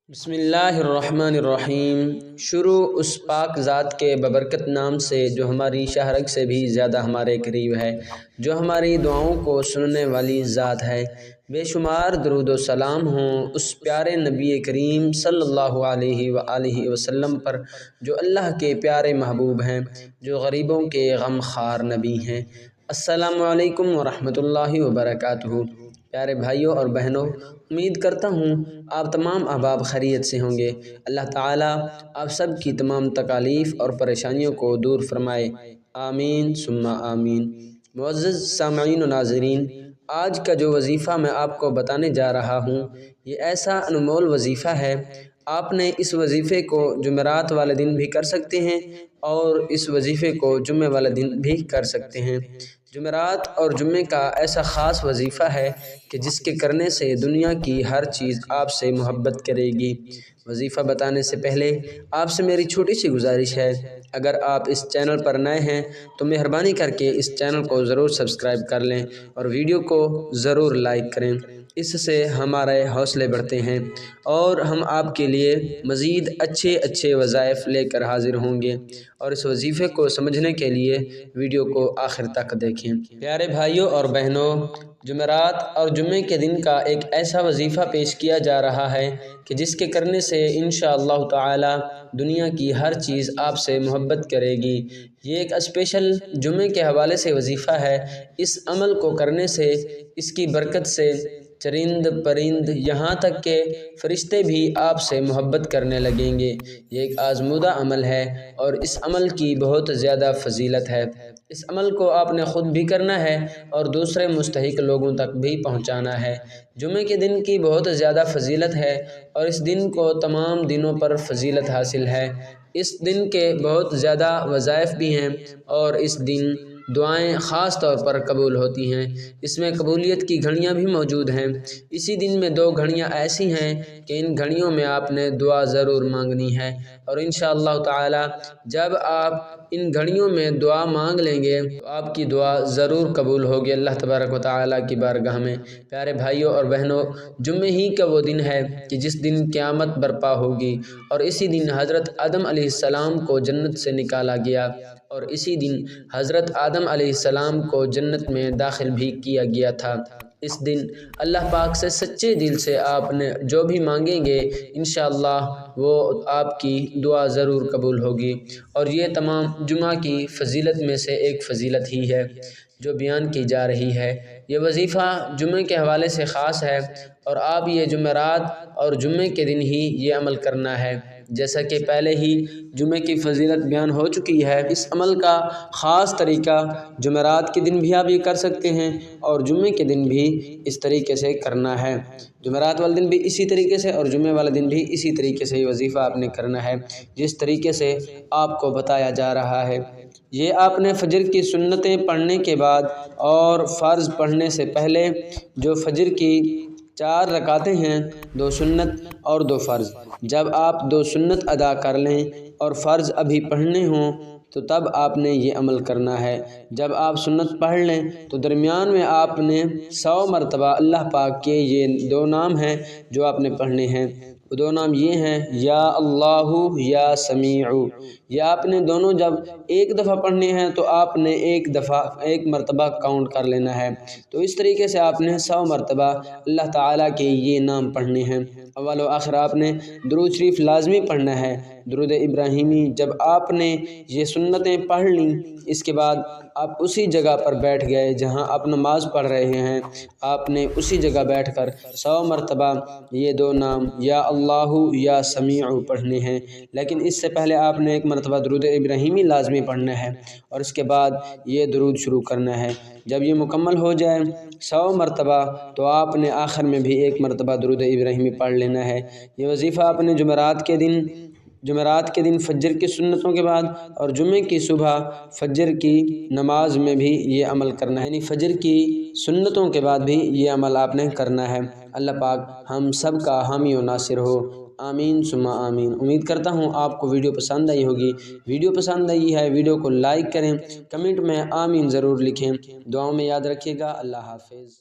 بسم اللہ الرحمن الرحیم۔ شروع اس پاک ذات کے ببرکت نام سے جو ہماری شہرگ سے بھی زیادہ ہمارے قریب ہے، جو ہماری دعاؤں کو سننے والی ذات ہے۔ بے شمار درود و سلام ہوں اس پیارے نبی کریم صلی اللہ علیہ وآلہ وسلم پر جو اللہ کے پیارے محبوب ہیں، جو غریبوں کے غم خوار نبی ہیں۔ السلام علیکم ورحمۃ اللہ وبرکاتہ۔ پیارے بھائیوں اور بہنوں، امید کرتا ہوں آپ تمام احباب خیریت سے ہوں گے۔ اللہ تعالیٰ آپ سب کی تمام تکالیف اور پریشانیوں کو دور فرمائے، آمین ثم آمین۔ معزز سامعین و ناظرین، آج کا جو وظیفہ میں آپ کو بتانے جا رہا ہوں، یہ ایسا انمول وظیفہ ہے۔ آپ نے اس وظیفے کو جمعرات والے دن بھی کر سکتے ہیں اور اس وظیفے کو جمعے والے دن بھی کر سکتے ہیں۔ جمعرات اور جمعے کا ایسا خاص وظیفہ ہے کہ جس کے کرنے سے دنیا کی ہر چیز آپ سے محبت کرے گی۔ وظیفہ بتانے سے پہلے آپ سے میری چھوٹی سی گزارش ہے، اگر آپ اس چینل پر نئے ہیں تو مہربانی کر کے اس چینل کو ضرور سبسکرائب کر لیں اور ویڈیو کو ضرور لائک کریں۔ اس سے ہمارے حوصلے بڑھتے ہیں اور ہم آپ کے لیے مزید اچھے وظائف لے کر حاضر ہوں گے، اور اس وظیفے کو سمجھنے کے لیے ویڈیو کو آخر تک دیکھیں۔ پیارے بھائیوں اور بہنوں، جمعرات اور جمعے کے دن کا ایک ایسا وظیفہ پیش کیا جا رہا ہے کہ جس کے کرنے سے انشاءاللہ تعالی دنیا کی ہر چیز آپ سے محبت کرے گی۔ یہ ایک اسپیشل جمعے کے حوالے سے وظیفہ ہے۔ اس عمل کو کرنے سے، اس کی برکت سے چرند پرند یہاں تک کہ فرشتے بھی آپ سے محبت کرنے لگیں گے۔ یہ ایک آزمودہ عمل ہے اور اس عمل کی بہت زیادہ فضیلت ہے۔ اس عمل کو آپ نے خود بھی کرنا ہے اور دوسرے مستحق لوگوں تک بھی پہنچانا ہے۔ جمعے کے دن کی بہت زیادہ فضیلت ہے اور اس دن کو تمام دنوں پر فضیلت حاصل ہے۔ اس دن کے بہت زیادہ وظائف بھی ہیں اور اس دن دعائیں خاص طور پر قبول ہوتی ہیں۔ اس میں قبولیت کی گھڑیاں بھی موجود ہیں۔ اسی دن میں 2 گھڑیاں ایسی ہیں کہ ان گھڑیوں میں آپ نے دعا ضرور مانگنی ہے، اور انشاءاللہ تعالی جب آپ ان گھڑیوں میں دعا مانگ لیں گے تو آپ کی دعا ضرور قبول ہوگی اللہ تبارک و تعالی کی بارگاہ میں۔ پیارے بھائیوں اور بہنوں، جمعے ہی کا وہ دن ہے کہ جس دن قیامت برپا ہوگی، اور اسی دن حضرت آدم علیہ السلام کو جنت سے نکالا گیا، اور اسی دن حضرت آدم علیہ السلام کو جنت میں داخل بھی کیا گیا تھا۔ اس دن اللہ پاک سے سچے دل سے آپ نے جو بھی مانگیں گے انشاءاللہ وہ آپ کی دعا ضرور قبول ہوگی، اور یہ تمام جمعہ کی فضیلت میں سے ایک فضیلت ہی ہے جو بیان کی جا رہی ہے۔ یہ وظیفہ جمعے کے حوالے سے خاص ہے اور آپ یہ جمعرات اور جمعے کے دن ہی یہ عمل کرنا ہے۔ جیسا کہ پہلے ہی جمعے کی فضیلت بیان ہو چکی ہے، اس عمل کا خاص طریقہ جمعرات کے دن بھی آپ یہ کر سکتے ہیں اور جمعے کے دن بھی اس طریقے سے کرنا ہے۔ جمعرات والے دن بھی اسی طریقے سے اور جمعے والے دن بھی اسی طریقے سے یہ وظیفہ آپ نے کرنا ہے جس طریقے سے آپ کو بتایا جا رہا ہے۔ یہ آپ نے فجر کی سنتیں پڑھنے کے بعد اور فرض پڑھنے سے پہلے، جو فجر کی 4 رکعتیں ہیں، 2 سنت اور 2 فرض، جب آپ 2 سنت ادا کر لیں اور فرض ابھی پڑھنے ہوں تو تب آپ نے یہ عمل کرنا ہے۔ جب آپ سنت پڑھ لیں تو درمیان میں آپ نے 100 مرتبہ اللہ پاک کے یہ 2 نام ہیں جو آپ نے پڑھنے ہیں۔ وہ 2 نام یہ ہیں، یا اللہ یا سمیع۔ یہ آپ نے دونوں جب ایک دفعہ پڑھنے ہیں تو آپ نے ایک مرتبہ کاؤنٹ کر لینا ہے۔ تو اس طریقے سے آپ نے 100 مرتبہ اللہ تعالیٰ کے یہ نام پڑھنے ہیں۔ اول و آخر آپ نے درود شریف لازمی پڑھنا ہے، درود ابراہیمی۔ جب آپ نے یہ سنتیں پڑھ لیں، اس کے بعد آپ اسی جگہ پر بیٹھ گئے جہاں آپ نماز پڑھ رہے ہیں، آپ نے اسی جگہ بیٹھ کر 100 مرتبہ یہ 2 نام یا اللہ یا سمیع پڑھنے ہیں۔ لیکن اس سے پہلے آپ نے 1 مرتبہ درود ابراہیمی لازمی پڑھنا ہے اور اس کے بعد یہ درود شروع کرنا ہے۔ جب یہ مکمل ہو جائے 100 مرتبہ تو آپ نے آخر میں بھی 1 مرتبہ درود ابراہیمی پڑھ لینا ہے۔ یہ وظیفہ آپ نے جمعرات کے دن فجر کی سنتوں کے بعد اور جمعے کی صبح فجر کی نماز میں بھی یہ عمل کرنا ہے، یعنی فجر کی سنتوں کے بعد بھی یہ عمل آپ نے کرنا ہے۔ اللہ پاک ہم سب کا حامی و ناصر ہو، آمین ثم آمین۔ امید کرتا ہوں آپ کو ویڈیو پسند آئی ہوگی۔ ویڈیو پسند آئی ہے، ویڈیو کو لائک کریں، کمنٹ میں آمین ضرور لکھیں، دعاؤں میں یاد رکھیے گا۔ اللہ حافظ۔